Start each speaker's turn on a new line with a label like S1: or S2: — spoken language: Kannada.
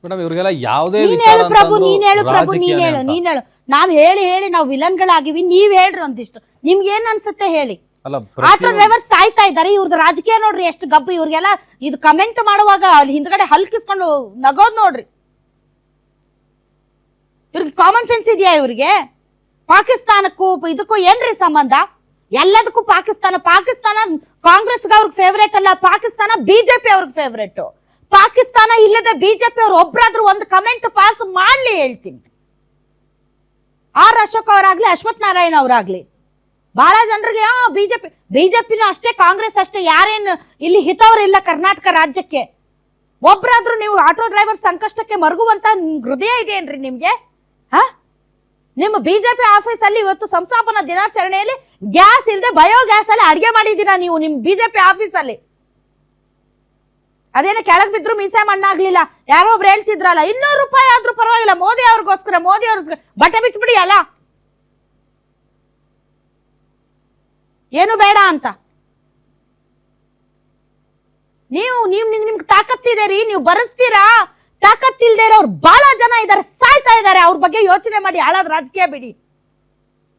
S1: ಮೇಡಮ್ ಇವ್ರಿಗೆಲ್ಲ ಯಾವುದೇ
S2: ನೀನ್ ಹೇಳು ಪ್ರಭು, ನೀನ್ ಹೇಳು ಪ್ರಭು, ನೀನ್ ಹೇಳು, ನೀನ್ ಹೇಳು. ನಾವ್ ಹೇಳಿ ಹೇಳಿ ನಾವು ವಿಲನ್ಗಳಾಗಿವಿ, ನೀವ್ ಹೇಳ್ರಿ ಒಂದಿಷ್ಟು. ನಿಮ್ಗೆ ಏನ್ ಅನ್ಸುತ್ತೆ ಹೇಳಿ. ಆಟೋ ಡ್ರೈವರ್ ಸಾಯ್ತಾ ಇದಾರೆ, ಇವ್ರದ್ದು ರಾಜಕೀಯ ನೋಡ್ರಿ ಎಷ್ಟು ಗಬ್ಬು. ಇವ್ರಿಗೆಲ್ಲ ಇದು ಕಮೆಂಟ್ ಮಾಡುವಾಗ ಅಲ್ಲಿ ಹಿಂದ್ಗಡೆ ಹಲ್ಕಿಸ್ಕೊಂಡು ನಗೋದ್ ನೋಡ್ರಿ. ಇವ್ರಿಗೆ ಕಾಮನ್ ಸೆನ್ಸ್ ಇದೆಯಾ ಇವ್ರಿಗೆ? ಪಾಕಿಸ್ತಾನಕ್ಕೂ ಇದಕ್ಕೂ ಏನ್ರಿ ಸಂಬಂಧ? ಎಲ್ಲದಕ್ಕೂ ಪಾಕಿಸ್ತಾನ ಕಾಂಗ್ರೆಸ್ಗೆ ಅವ್ರಿಗೆ ಫೇವ್ರೇಟ್ ಅಲ್ಲ, ಪಾಕಿಸ್ತಾನ ಬಿಜೆಪಿ ಅವ್ರಿಗೆ ಫೇವ್ರೇಟ್. ಪಾಕಿಸ್ತಾನ ಇಲ್ಲದೆ ಬಿಜೆಪಿ ಅವ್ರು ಒಬ್ರಾದ್ರೂ ಒಂದು ಕಮೆಂಟ್ ಪಾಸ್ ಮಾಡ್ಲಿ ಹೇಳ್ತೀನಿ. ಆರ್ ಅಶೋಕ್ ಅವರಾಗ್ಲಿ, ಅಶ್ವಥ್ ನಾರಾಯಣ ಅವರಾಗ್ಲಿ, ಬಹಳ ಜನರಿಗೆ ಬಿಜೆಪಿನೂ ಅಷ್ಟೇ, ಕಾಂಗ್ರೆಸ್ ಅಷ್ಟೇ, ಯಾರೇನು ಇಲ್ಲಿ ಹಿತವರಿಲ್ಲ ಕರ್ನಾಟಕ ರಾಜ್ಯಕ್ಕೆ. ಒಬ್ರಾದ್ರೂ ನೀವು ಆಟೋ ಡ್ರೈವರ್ ಸಂಕಷ್ಟಕ್ಕೆ ಮರುಗುವಂತ ಹೃದಯ ಇದೆಯೇನ್ರಿ ನಿಮ್ಗೆ? ನಿಮ್ಮ ಬಿಜೆಪಿ ಆಫೀಸ್ ಅಲ್ಲಿ ಇವತ್ತು ಸಂಸ್ಥಾಪನಾ ದಿನಾಚರಣೆಯಲ್ಲಿ ಗ್ಯಾಸ್ ಇಲ್ಲದೆ ಬಯೋಗ್ಯಾಸ್ ಅಲ್ಲಿ ಅಡಿಗೆ ಮಾಡಿದ್ದೀರಾ ನೀವು ನಿಮ್ ಬಿಜೆಪಿ ಆಫೀಸ್ ಅಲ್ಲಿ. ಅದೇನೋ ಕೆಳಗ್ ಬಿದ್ರು ಮೀಸೆ ಮಣ್ಣಾಗ್ಲಿಲ್ಲ. ಯಾರೋ ಒಬ್ರು ಹೇಳ್ತಿದ್ರಲ್ಲ, 200 ರೂಪಾಯಿ ಆದ್ರೂ ಪರವಾಗಿಲ್ಲ, ಮೋದಿ ಅವ್ರಿಗೋಸ್ಕರ ಬಟ್ಟೆ ಬಿಚ್ಬಿಡಿ ಅಲ್ಲ, ಏನು ಬೇಡ ಅಂತ. ನಿಮ್ಗೆ ತಾಕತ್ತಿದೆ ರೀ, ನೀವು ಬರೆಸ್ತೀರಾ. ತಾಕತ್ತಿಲ್ದೇ ಇರೋರು ಬಹಳ ಜನ ಇದಾರೆ, ಸಾಯ್ತಾ ಇದಾರೆ. ಅವ್ರ ಬಗ್ಗೆ ಯೋಚನೆ ಮಾಡಿ, ಹಾಳಾದ ರಾಜಕೀಯ ಬಿಡಿ.